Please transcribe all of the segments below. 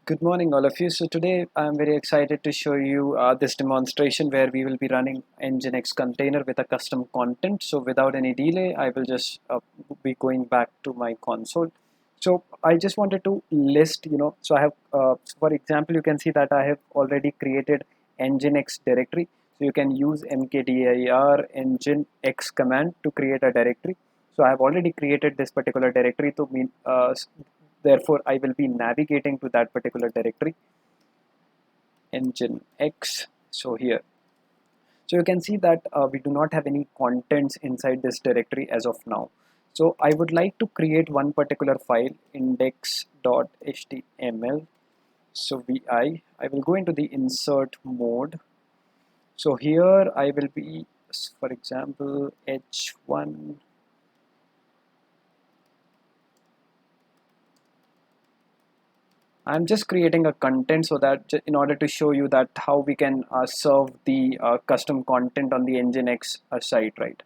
Good morning, all of you. So today I'm very excited to show you this demonstration where we will be running Nginx container with a custom content. So without any delay, I will just be going back to my console. So I just wanted to list, so I have, for example, you can see that I have already created Nginx directory. So you can use mkdir nginx command to create a directory. So I have already created this particular directory to mean therefore I will be navigating to that particular directory Nginx. So here, so you can see that we do not have any contents inside this directory as of now. So I would like to create one particular file, index.html. So I will go into the insert mode. So here I will be, for example, h1. I'm just creating a content so that in order to show you that how we can serve the custom content on the Nginx site, right?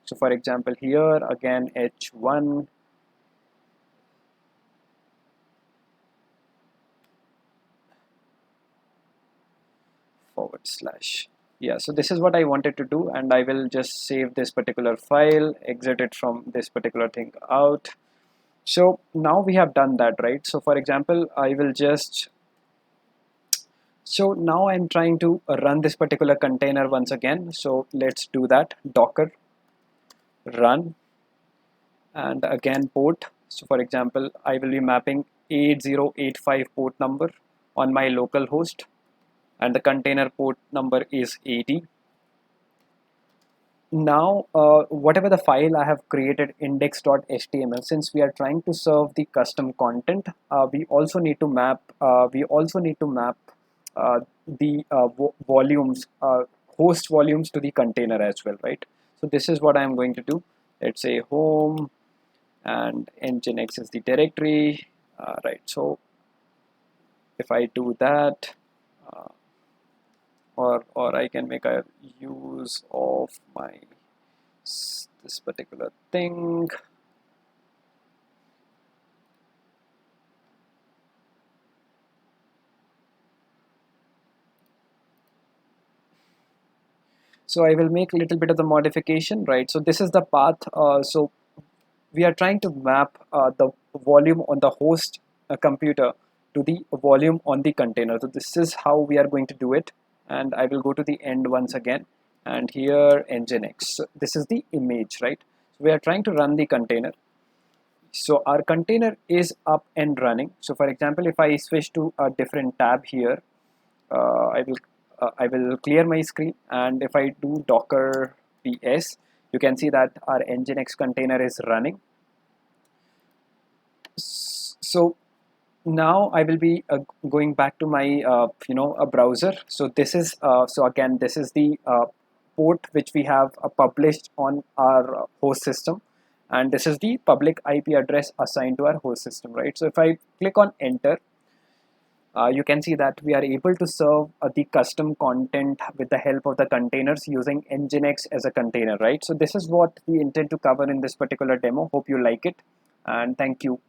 So for example, here again h1 /. Yeah, so this is what I wanted to do, and I will just save this particular file, exit it from this particular thing out. So now we have done that, right? So for example, I will just, so now I'm trying to run this particular container once again. So let's do that. Docker run, and again port. So for example, I will be mapping 8085 port number on my local host, and the container port number is 80. Now whatever the file I have created, index.html, since we are trying to serve the custom content, we also need to map the volumes, host volumes, to the container as well, right? So this is what I'm going to do. Let's say home, and nginx is the directory, right? So if I do that, uh, or I can make a use of my this particular thing. So I will make a little bit of the modification, right? So this is the path. So we are trying to map the volume on the host computer to the volume on the container. So this is how we are going to do it. And I will go to the end once again. And here Nginx. So this is the image, right? So we are trying to run the container. So our container is up and running. So for example, if I switch to a different tab here, uh, I will I will clear my screen, and if I do docker ps, you can see that our nginx container is running. So now I will be going back to my a browser. So this is so again, this is the port which we have published on our host system, and this is the public IP address assigned to our host system, right? So if I click on enter, you can see that we are able to serve the custom content with the help of the containers using Nginx as a container, right? So this is what we intend to cover in this particular demo. Hope you like it, and thank you.